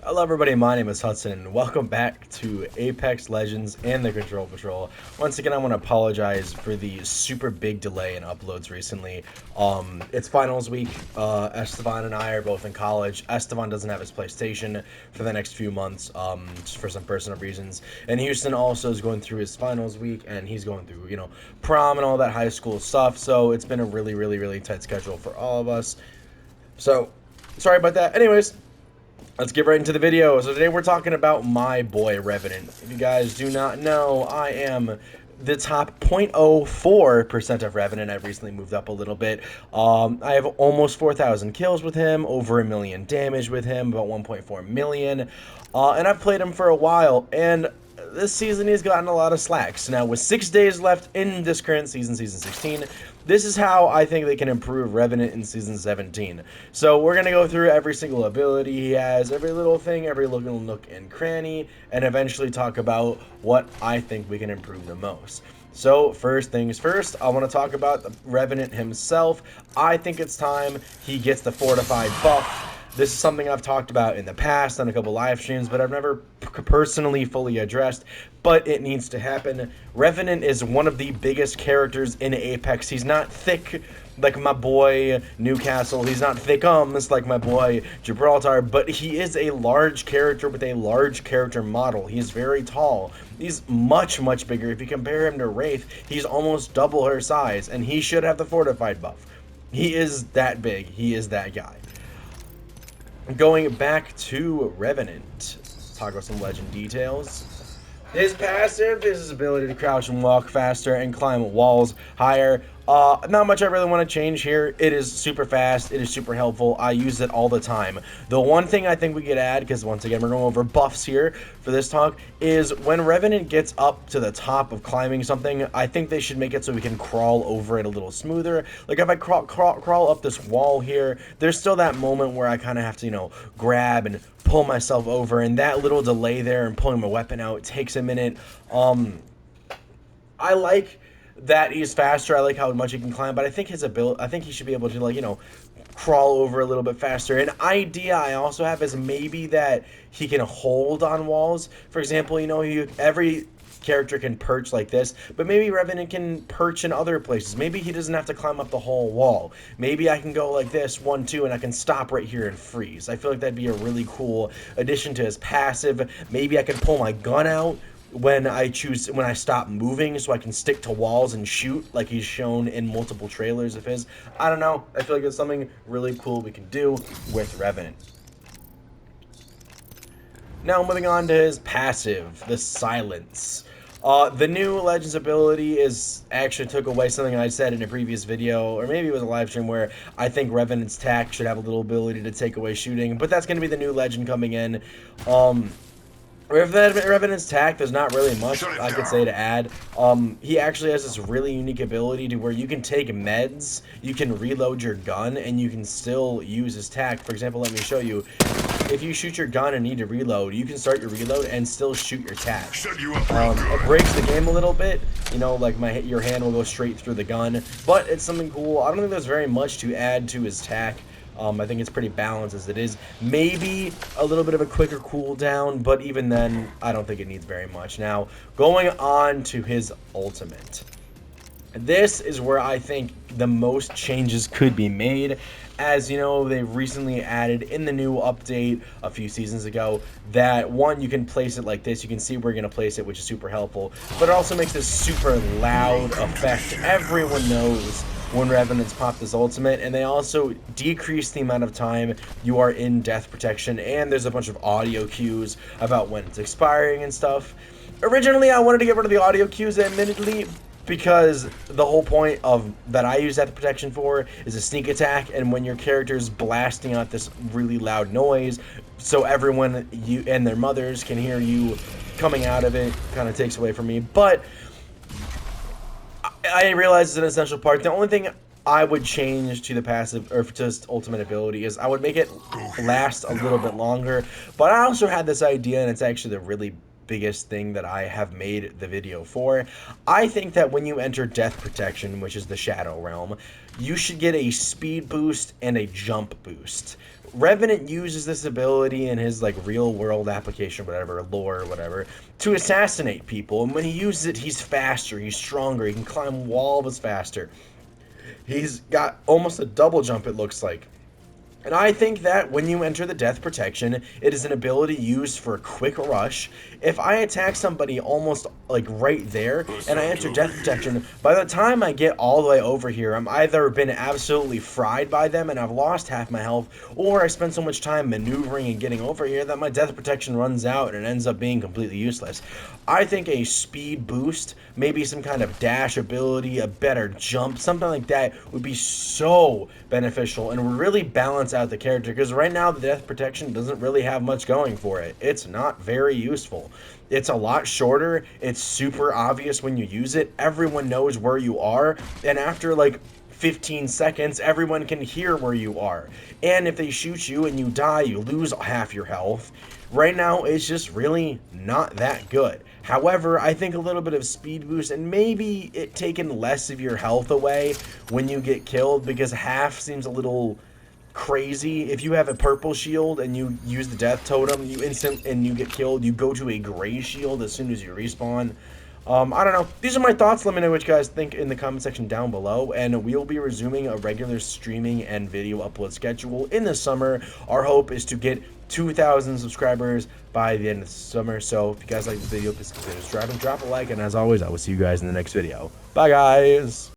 Hello everybody, my name is Hudson, and welcome back to Apex Legends and the Control Patrol. Once again, I want to apologize for the super big delay in uploads recently. It's finals week. Esteban and I are both in college. Esteban doesn't have his PlayStation for the next few months, just for some personal reasons. And Houston also is going through his finals week, and he's going through, prom and all that high school stuff. So it's been a really tight schedule for all of us. So, sorry about that. Anyways, let's get right into the video. So today we're talking about my boy Revenant. If you guys do not know, I am the top 0.04% of Revenant. I've recently moved up a little bit. I have almost 4,000 kills with him, over 1 million damage with him, about 1.4 million. And I've played him for a while, and this season he's gotten a lot of slacks. Now, with 6 days left in this current season, Season 16, this is how I think they can improve Revenant in Season 17. So we're going to go through every single ability he has, every little thing, every little nook and cranny, and eventually talk about what I think we can improve the most. So, first things first, I want to talk about the Revenant himself. I think it's time he gets the fortified buff. This is something I've talked about in the past on a couple live streams, but I've never personally fully addressed, but it needs to happen. Revenant is one of the biggest characters in Apex. He's not thick like my boy Newcastle. He's not thick-ums like my boy Gibraltar, but he is a large character with a large character model. He's very tall. He's much bigger. If you compare him to Wraith, he's almost double her size, and he should have the fortified buff. He is that big. He is that guy. Going back to Revenant, talk about some legend details. His passive is his ability to crouch and walk faster and climb walls higher. Not much I really want to change here. It is super fast. It is super helpful. I use it all the time. The one thing I think we could add, because once again we're going over buffs here for this talk, is when Revenant gets up to the top of climbing something, I think they should make it so we can crawl over it a little smoother. Like if I crawl up this wall here, there's still that moment where I kind of have to, grab and pull myself over, and that little delay there and pulling my weapon out takes a minute. I like that he's faster. I like how much he can climb, but I think his ability, I think he should be able to crawl over a little bit faster. An idea I also have is maybe that he can hold on walls. For example, every character can perch like this, but maybe Revenant can perch in other places. Maybe he doesn't have to climb up the whole wall. Maybe I can go like this, 1, 2, and I can stop right here and freeze. I feel like that'd be a really cool addition to his passive. Maybe I can pull my gun out when I stop moving, so I can stick to walls and shoot like he's shown in multiple trailers of his. I don't know. I feel like it's something really cool we can do with Revenant. Now moving on to his passive, the Silence. The new Legends ability actually took away something I said in a previous video, or maybe it was a live stream, where I think Revenant's tack should have a little ability to take away shooting, but that's going to be the new legend coming in. Revenant's tack, there's not really much I could say to add. He actually has this really unique ability to where you can take meds, you can reload your gun, and you can still use his tack. For example, let me show you. If you shoot your gun and need to reload, you can start your reload and still shoot your tack. It breaks the game a little bit, like your hand will go straight through the gun, but it's something cool. I don't think there's very much to add to his tack. I think it's pretty balanced as it is. Maybe a little bit of a quicker cooldown, but even then, I don't think it needs very much. Now, going on to his ultimate. This is where I think the most changes could be made. As you know, they've recently added in the new update a few seasons ago that, one, you can place it like this. You can see where you're going to place it, which is super helpful. But it also makes this super loud effect. Everyone knows when Revenant's popped his ultimate, and they also decrease the amount of time you are in death protection, and there's a bunch of audio cues about when it's expiring and stuff. Originally, I wanted to get rid of the audio cues, admittedly, because the whole point of that I use death protection for is a sneak attack, and when your character's blasting out this really loud noise, so everyone and their mothers can hear you coming out of it, kind of takes away from me. But I realize it's an essential part. The only thing I would change to the passive, or just ultimate ability, is I would make it last a little bit longer. But I also had this idea, and it's actually the really biggest thing that I have made the video for. I think that when you enter Death Protection, which is the Shadow Realm, you should get a speed boost and a jump boost. Revenant uses this ability in his like real world application, whatever, lore, whatever, to assassinate people. And when he uses it, he's faster, he's stronger, he can climb walls faster. He's got almost a double jump, it looks like. And I think that when you enter the Death Protection, it is an ability used for a quick rush. If I attack somebody almost like right there, and I enter Death Protection, by the time I get all the way over here, I'm either been absolutely fried by them and I've lost half my health, or I spend so much time maneuvering and getting over here that my Death Protection runs out and it ends up being completely useless. I think a speed boost, maybe some kind of dash ability, a better jump, something like that would be so beneficial and really balance out the character, because right now the Death Protection doesn't really have much going for it. It's not very useful. It's a lot shorter, it's super obvious when you use it, everyone knows where you are, and after like 15 seconds, everyone can hear where you are. And if they shoot you and you die, you lose half your health. Right now, it's just really not that good. However, I think a little bit of speed boost and maybe it taking less of your health away when you get killed, because half seems a little crazy. If you have a purple shield and you use the death totem, you get killed, you go to a gray shield as soon as you respawn. I don't know. These are my thoughts. Let me know what you guys think in the comment section down below. And we'll be resuming a regular streaming and video upload schedule in the summer. Our hope is to get 2,000 subscribers by the end of the summer. So if you guys like this video, please consider subscribing, drop a like, and as always, I will see you guys in the next video. Bye, guys.